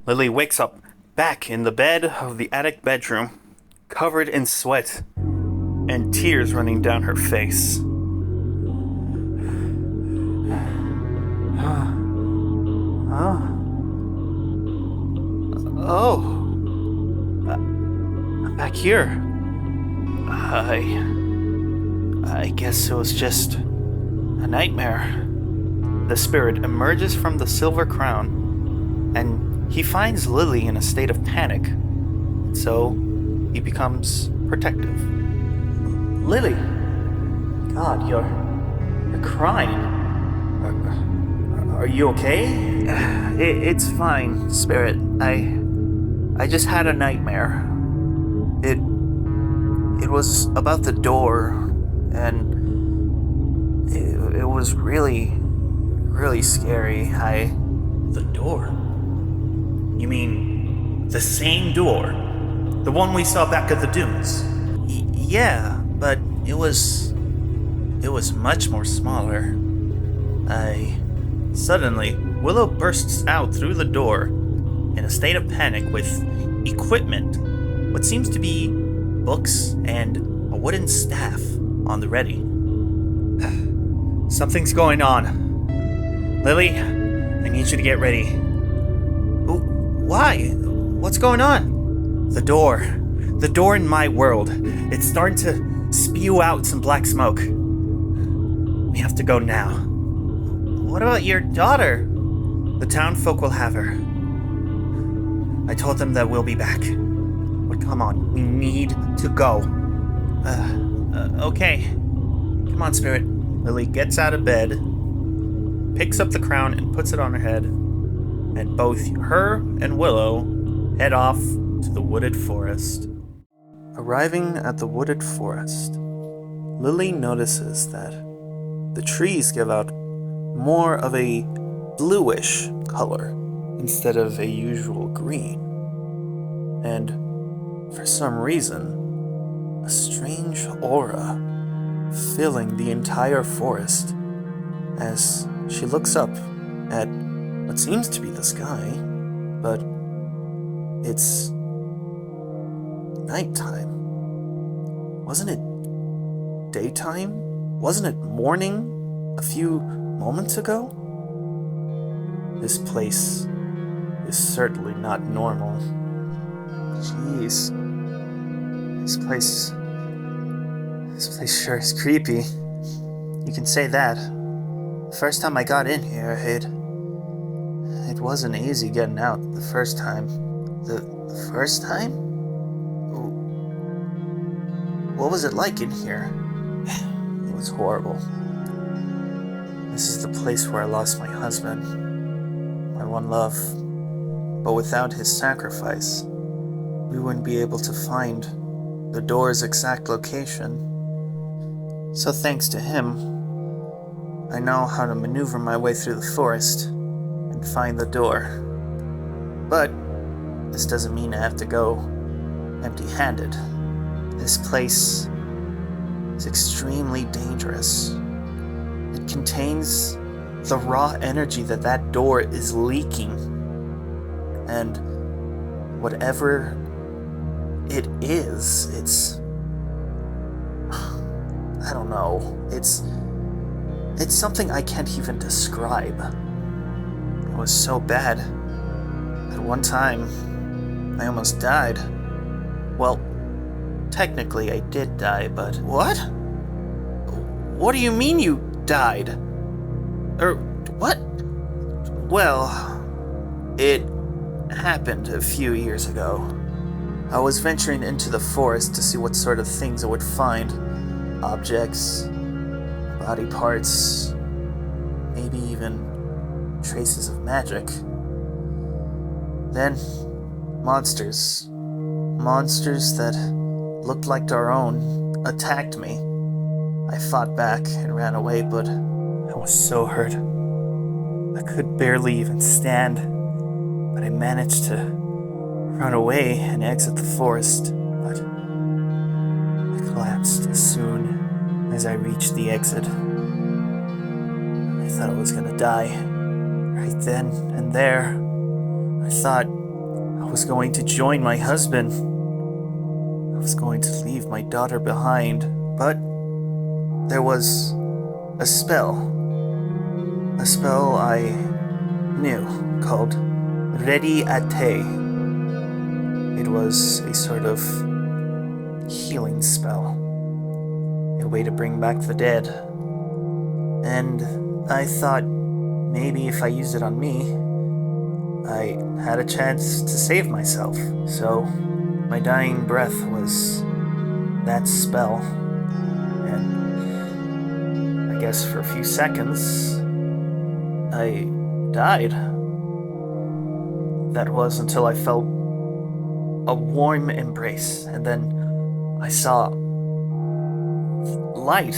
Lily wakes up back in the bed of the attic bedroom, covered in sweat and tears running down her face. Oh, I'm back here. I guess it was just a nightmare. The spirit emerges from the silver crown, and he finds Lily in a state of panic. So he becomes protective. Lily, God, you're crying. Are you okay? It's fine, Spirit. I just had a nightmare. It was about the door, and it was really scary. The door? You mean the same door? The one we saw back at the dunes? Yeah, but it was much more smaller. Suddenly, Willow bursts out through the door in a state of panic with equipment, what seems to be books and a wooden staff on the ready. Something's going on. Lily, I need you to get ready. Why? What's going on? The door in my world. It's starting to spew out some black smoke. We have to go now. What about your daughter? The town folk will have her. I told them that we'll be back. But come on, we need to go. Okay. Come on, Spirit. Lily gets out of bed, picks up the crown and puts it on her head, and both her and Willow head off to the wooded forest. Arriving at the wooded forest, Lily notices that the trees give out more of a bluish color instead of a usual green. And for some reason, a strange aura filling the entire forest as she looks up at what seems to be the sky, but it's nighttime. Wasn't it daytime? Wasn't it morning a few moments ago? This place is certainly not normal. Jeez. This place sure is creepy. You can say that. The first time I got in here, it wasn't easy getting out the first time. The first time? What was it like in here? It was horrible. This is the place where I lost my husband, my one love. But without his sacrifice, we wouldn't be able to find the door's exact location. So thanks to him, I know how to maneuver my way through the forest and find the door. But this doesn't mean I have to go empty-handed. This place is extremely dangerous. It contains the raw energy that door is leaking. And whatever it is, it's... I don't know. It's something I can't even describe. It was so bad. At one time, I almost died. Well, technically I did die, but... What? What do you mean you died? What? Well, it happened a few years ago. I was venturing into the forest to see what sort of things I would find. Objects, body parts, maybe even traces of magic. Then, monsters that looked like our own, attacked me. I fought back and ran away, but I was so hurt. I could barely even stand, but I managed to run away and exit the forest, but I collapsed as soon as I reached the exit. I thought I was gonna die. Right then and there, I thought I was going to join my husband. I was going to leave my daughter behind, but there was a spell. A spell I knew called Vita-chi. It was a sort of healing spell. A way to bring back the dead. And I thought maybe if I used it on me, I had a chance to save myself. So my dying breath was that spell. And I guess for a few seconds, I died. That was until I felt a warm embrace, and then I saw light.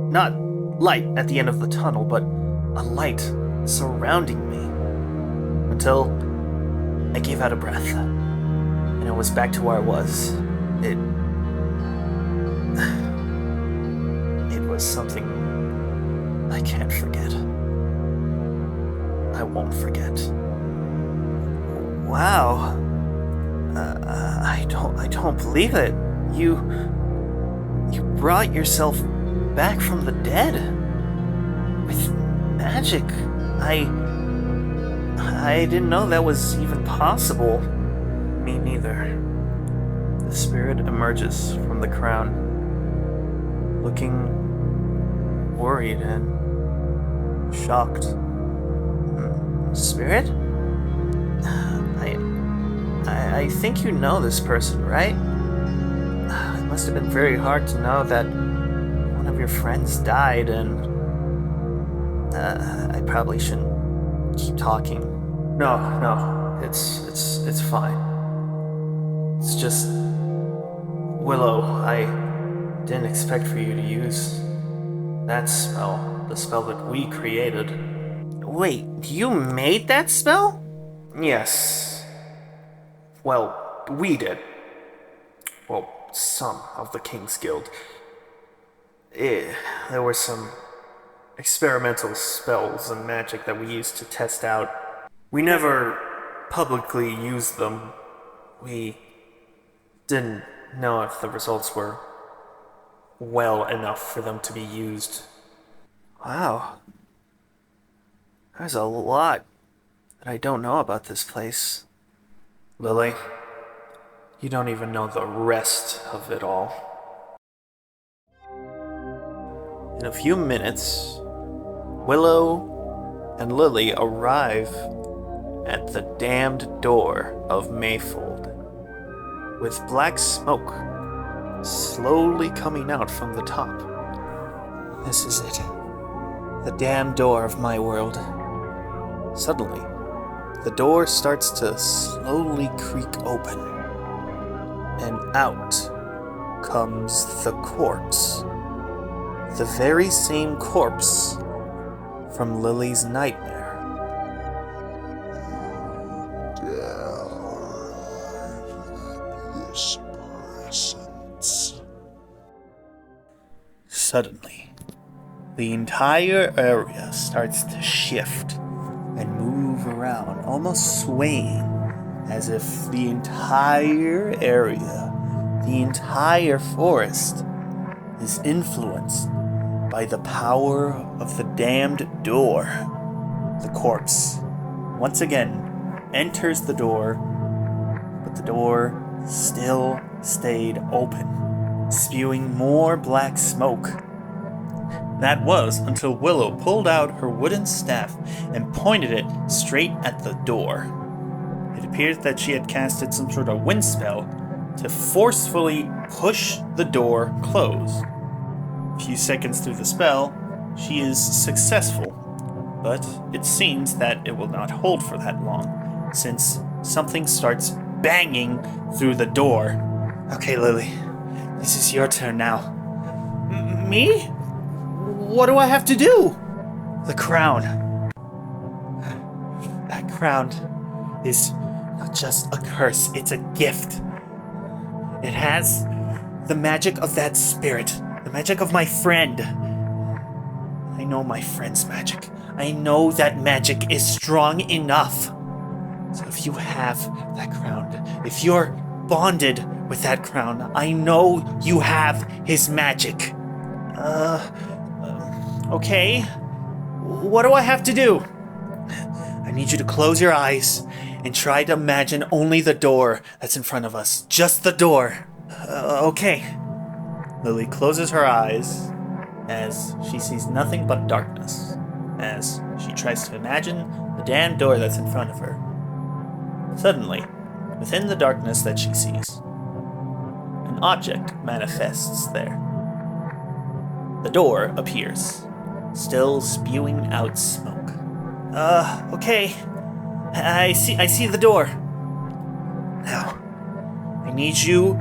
Not light at the end of the tunnel, but a light surrounding me. Until I gave out a breath, and I was back to where I was. It was something I can't forget. I won't forget. Wow. I don't believe it. You brought yourself back from the dead with magic. I didn't know that was even possible. Me neither. The spirit emerges from the crown, looking worried and shocked. Spirit? I think you know this person, right? It must have been very hard to know that one of your friends died, and I probably shouldn't keep talking. No, it's fine. It's just Willow, I didn't expect for you to use that spell, the spell that we created. Wait, you made that spell? Yes. Well, we did. Well, some of the King's Guild. There were some experimental spells and magic that we used to test out. We never publicly used them. We didn't know if the results were well enough for them to be used. Wow. There's a lot that I don't know about this place. Lily, you don't even know the rest of it all. In a few minutes, Willow and Lily arrive at the damned door of Mayfold, with black smoke slowly coming out from the top. This is it. The damned door of my world. Suddenly, the door starts to slowly creak open, and out comes the corpse. The very same corpse from Lily's nightmare. Suddenly, the entire area starts to shift and move around, almost swaying, as if the entire area, the entire forest, is influenced by the power of the damned door. The corpse, once again, enters the door, but the door still stayed open, spewing more black smoke. That was until Willow pulled out her wooden staff and pointed it straight at the door. It appears that she had casted some sort of wind spell to forcefully push the door closed. A few seconds through the spell, she is successful, but it seems that it will not hold for that long, since something starts banging through the door. Okay, Lily, this is your turn now. Me? What do I have to do? The crown. That crown is not just a curse, it's a gift. It has the magic of that spirit, the magic of my friend. I know my friend's magic. I know that magic is strong enough So if you have that crown, if you're bonded with that crown, I know you have his magic. Okay. What do I have to do? I need you to close your eyes and try to imagine only the door that's in front of us. Just the door. Okay. Lily closes her eyes as she sees nothing but darkness, as she tries to imagine the damn door that's in front of her. Suddenly, within the darkness that she sees, an object manifests there. The door appears, still spewing out smoke. Okay. I see the door. Now, I need you,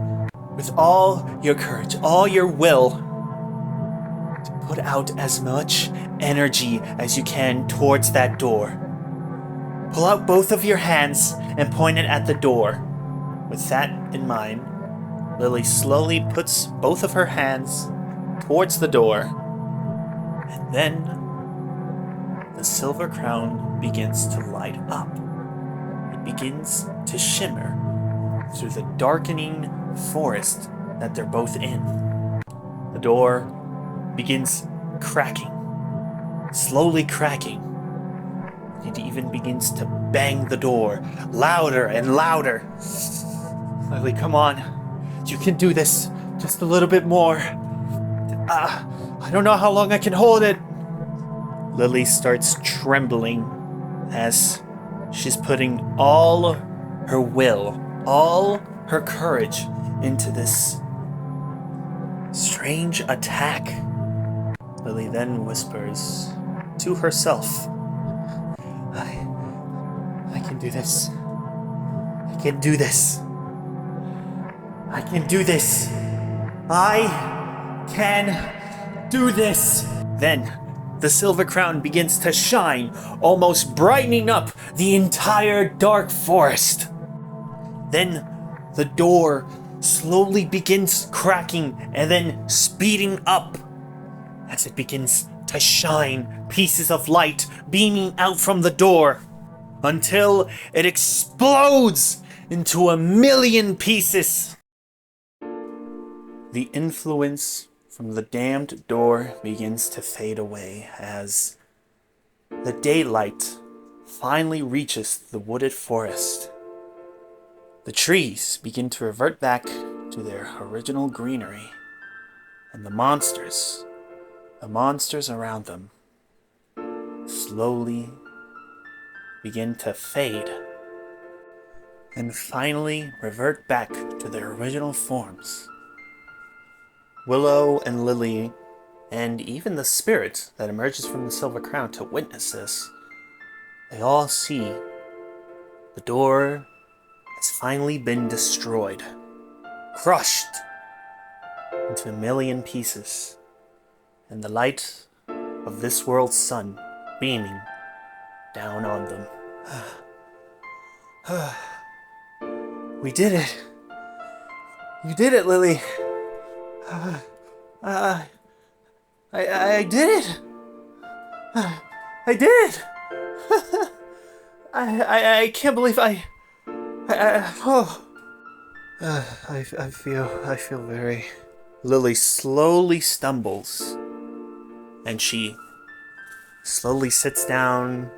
with all your courage, all your will, to put out as much energy as you can towards that door. Pull out both of your hands and point it at the door. With that in mind, Lily slowly puts both of her hands towards the door, and then the silver crown begins to light up. It begins to shimmer through the darkening forest that they're both in. The door begins cracking, slowly cracking. It even begins to bang the door louder and louder. Lily, come on. You can do this. Just a little bit more. I don't know how long I can hold it. Lily starts trembling as she's putting all her will, all her courage into this strange attack. Lily then whispers to herself, I can do this. I can do this. I can do this. I can do this. Then the silver crown begins to shine, almost brightening up the entire dark forest. Then the door slowly begins cracking and then speeding up as it begins to shine, pieces of light beaming out from the door until it explodes into 1,000,000 pieces. The influence from the damned door begins to fade away as the daylight finally reaches the wooded forest. The trees begin to revert back to their original greenery, and the monsters around them, slowly begin to fade and finally revert back to their original forms. Willow and Lily, and even the spirit that emerges from the silver crown to witness this, they all see the door has finally been destroyed, crushed into 1,000,000 pieces, and the light of this world's sun beaming down on them. We did it! You did it, Lily! I did it! I did it! I can't believe I feel very... Lily slowly stumbles, and she slowly sits down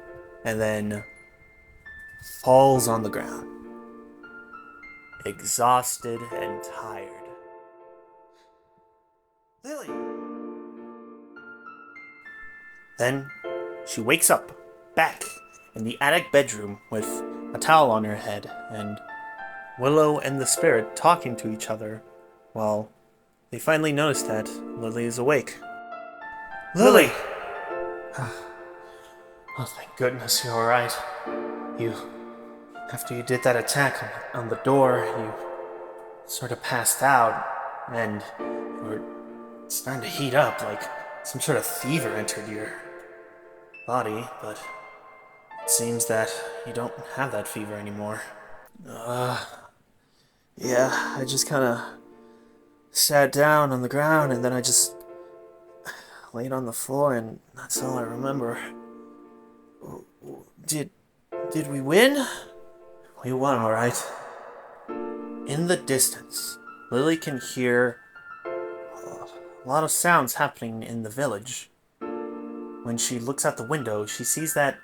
and then falls on the ground, exhausted and tired. Lily! Then she wakes up, back in the attic bedroom with a towel on her head, and Willow and the spirit talking to each other while they finally notice that Lily is awake. Lily! Oh, thank goodness you're alright. After you did that attack on the door, you sort of passed out, and you were starting to heat up, like some sort of fever entered your body, but it seems that you don't have that fever anymore. Yeah, I just kind of sat down on the ground, and then I just laid on the floor, and that's all I remember. Did we win? We won, alright. In the distance, Lily can hear a lot of sounds happening in the village. When she looks out the window, she sees that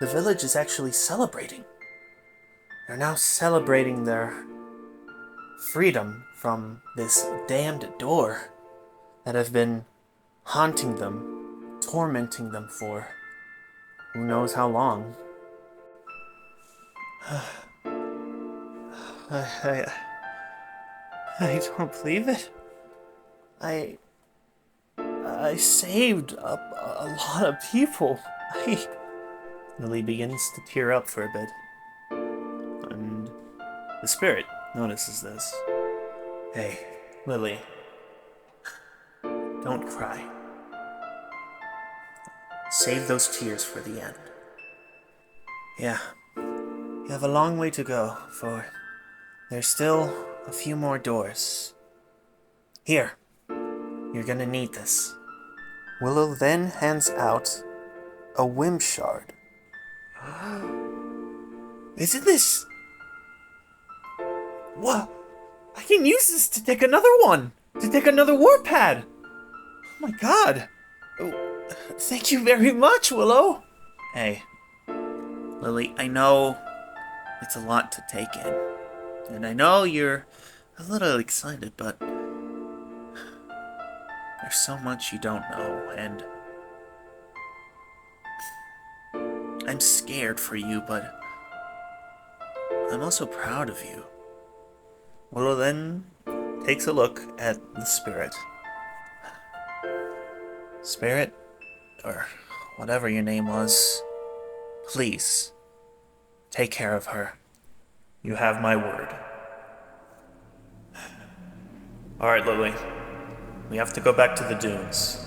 the village is actually celebrating. They're now celebrating their freedom from this damned door that have been haunting them, tormenting them for who knows how long. I don't believe it. I saved a lot of people. Lily begins to tear up for a bit. And the spirit notices this. Hey, Lily. Don't cry. Save those tears for the end. Yeah. You have a long way to go, for there's still a few more doors. Here. You're gonna need this. Willow then hands out a whim shard. Isn't this... What? I can use this to take another one! To take another warpad! Oh my god! Oh, thank you very much, Willow! Hey, Lily, I know it's a lot to take in. And I know you're a little excited, but there's so much you don't know, and I'm scared for you, but I'm also proud of you. Willow then takes a look at the spirit. Spirit, or whatever your name was, please, take care of her. You have my word. Alright, Lily. We have to go back to the dunes.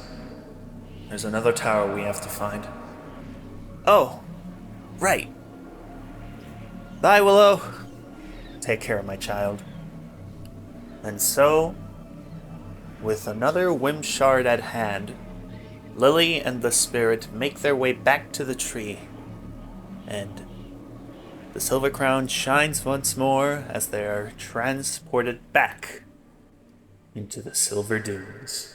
There's another tower we have to find. Oh, right. Bye, Willow. Take care, my child. And so, with another whim shard at hand, Lily and the spirit make their way back to the tree, and the silver crown shines once more as they are transported back into the silver dunes.